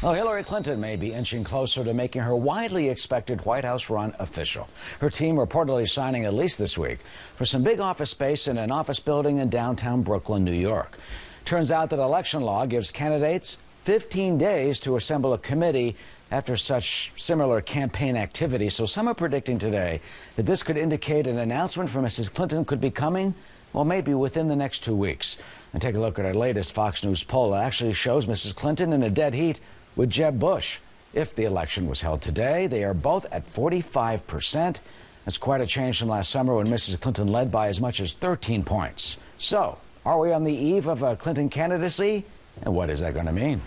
Well, Hillary Clinton may be inching closer to making her widely expected White House run official. Her team reportedly signing a lease this week for some big office space in an office building in downtown Brooklyn, New York. Turns out that election law gives candidates 15 days to assemble a committee after such similar campaign activity. So some are predicting today that this could indicate an announcement from Mrs. Clinton could be coming, well, maybe within the next 2 weeks. And take a look at our latest Fox News poll. It actually shows Mrs. Clinton in a dead heat with Jeb Bush. If the election was held today, they are both at 45%. That's quite a change from last summer when Mrs. Clinton led by as much as 13 points. So, are we on the eve of a Clinton candidacy? And what is that going to mean?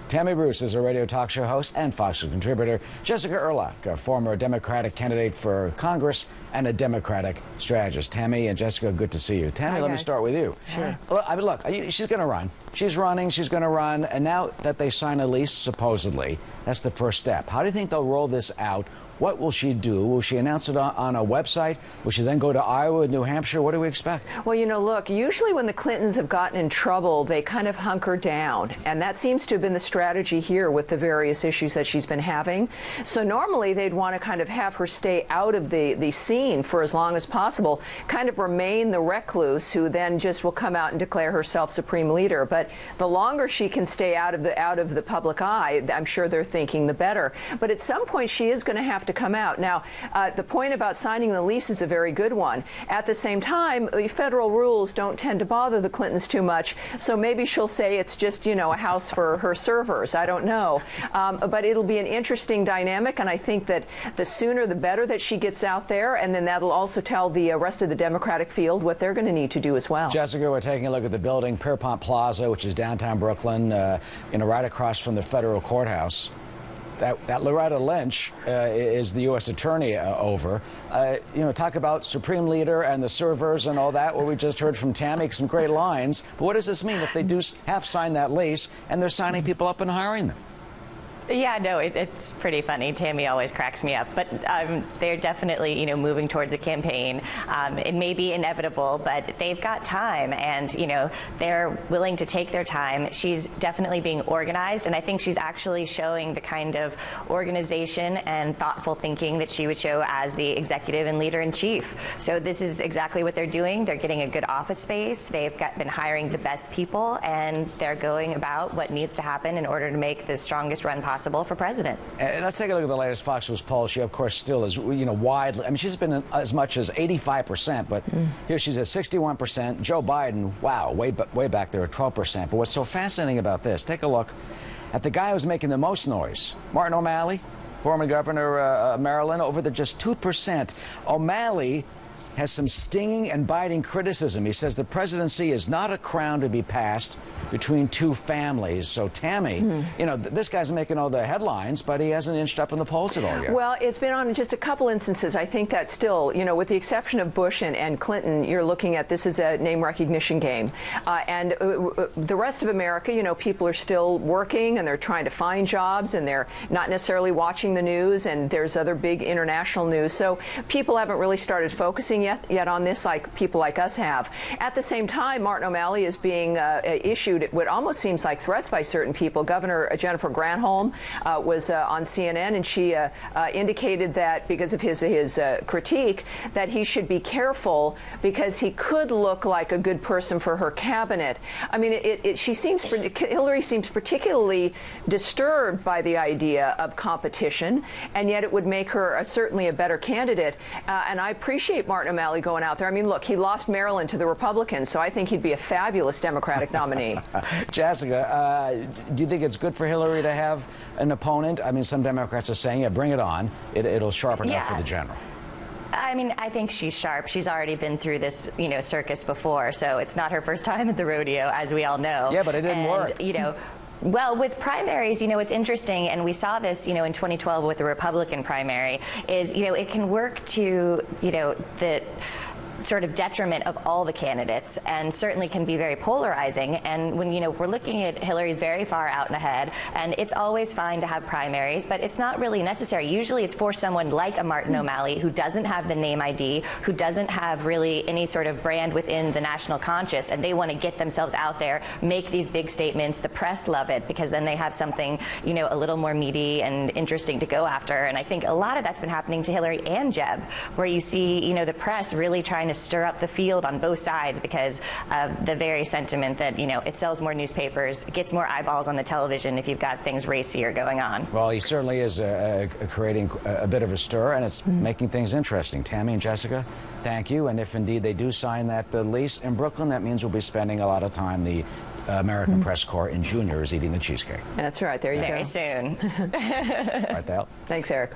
Tammy Bruce is a radio talk show host and Fox News contributor. Jessica Erlach, a former Democratic candidate for Congress and a Democratic strategist. Tammy and Jessica, good to see you. Tammy, Hi, let guys. me start with you. Sure. Look, she's going to run. She's running, she's going to run, and now that they sign a lease, supposedly, that's the first step. How do you think they'll roll this out? What will she do? Will she announce it on a website? Will she then go to Iowa, New Hampshire? What do we expect? Well, you know, look, usually when the Clintons have gotten in trouble, they kind of hunker down. And that seems to have been the strategy here with the various issues that she's been having. So normally they'd want to kind of have her stay out of the scene for as long as possible, kind of remain the recluse who then just will come out and declare herself supreme leader. But the longer she can stay out of the public eye, I'm sure they're thinking the better. But at some point she is going to have to come out. Now, the point about signing the lease is a very good one. At the same time, federal rules don't tend to bother the Clintons too much, so maybe she'll say it's just, you know, a house for her servers. I don't know. But it'll be an interesting dynamic, and I think that the sooner the better that she gets out there, and then that'll also tell the rest of the Democratic field what they're going to need to do as well. Jessica, we're taking a look at the building, Pierpont Plaza, which is downtown Brooklyn, right across from the federal courthouse. That Loretta Lynch is the U.S. attorney over. Talk about Supreme Leader and the servers and all that, what we just heard from Tammy, some great lines. But what does this mean if they do have signed that lease and they're signing people up and hiring them? Yeah, no, it's pretty funny. Tammy always cracks me up, but they're definitely, moving towards a campaign. It may be inevitable, but they've got time, and they're willing to take their time. She's definitely being organized, and I think she's actually showing the kind of organization and thoughtful thinking that she would show as the executive and leader in chief. So this is exactly what they're doing. They're getting a good office space. They've been hiring the best people, and they're going about what needs to happen in order to make the strongest run possible for president. And let's take a look at the latest Fox News poll. She, of course, still is, widely. I mean, she's been as much as 85%, but here she's at 61%. Joe Biden, wow, way back there at 12%. But what's so fascinating about this, take a look at the guy who's making the most noise, Martin O'Malley, former governor of Maryland, over the just 2%. O'Malley has some stinging and biting criticism. He says the presidency is not a crown to be passed between two families. So, Tammy, this guy's making all the headlines, but he hasn't inched up in the polls at all yet. Well, it's been on just a couple instances. I think that still, with the exception of Bush and Clinton, you're looking at this as a name recognition game. And the rest of America, people are still working and they're trying to find jobs and they're not necessarily watching the news, and there's other big international news. So people haven't really started focusing yet on this like people like us have. At the same time, Martin O'Malley is being issued what almost seems like threats by certain people. Governor Jennifer Granholm was on CNN, and she indicated that because of his critique, that he should be careful because he could look like a good person for her cabinet. I mean, Hillary seems particularly disturbed by the idea of competition, and yet it would make her certainly a better candidate. And I appreciate Martin O'Malley going out there. I mean, look, he lost Maryland to the Republicans, so I think he'd be a fabulous Democratic nominee. Jessica, do you think it's good for Hillary to have an opponent? I mean, some Democrats are saying, yeah, bring it on. It'll sharpen up for the general. I mean, I think she's sharp. She's already been through this, circus before, so it's not her first time at the rodeo, as we all know. Yeah, but it didn't work. Well, with primaries, it's interesting, and we saw this, in 2012 with the Republican primary, is, it can work to, sort of detriment of all the candidates, and certainly can be very polarizing. And when we're looking at Hillary very far out and ahead, and it's always fine to have primaries, but it's not really necessary. Usually it's for someone like a Martin O'Malley who doesn't have the name ID, who doesn't have really any sort of brand within the national conscious, and they want to get themselves out there, make these big statements. The press love it because then they have something, a little more meaty and interesting to go after. And I think a lot of that's been happening to Hillary and Jeb, where you see, the press really trying to stir up the field on both sides because of the very sentiment that, it sells more newspapers, it gets more eyeballs on the television if you've got things racier going on. Well, he certainly is creating a bit of a stir, and it's making things interesting. Tammy and Jessica, thank you. And if indeed they do sign that lease in Brooklyn, that means we'll be spending a lot of time, the American Press Corps in Junior is eating the cheesecake. That's right. There you go. Very soon. Right, Dale. Thanks, Eric.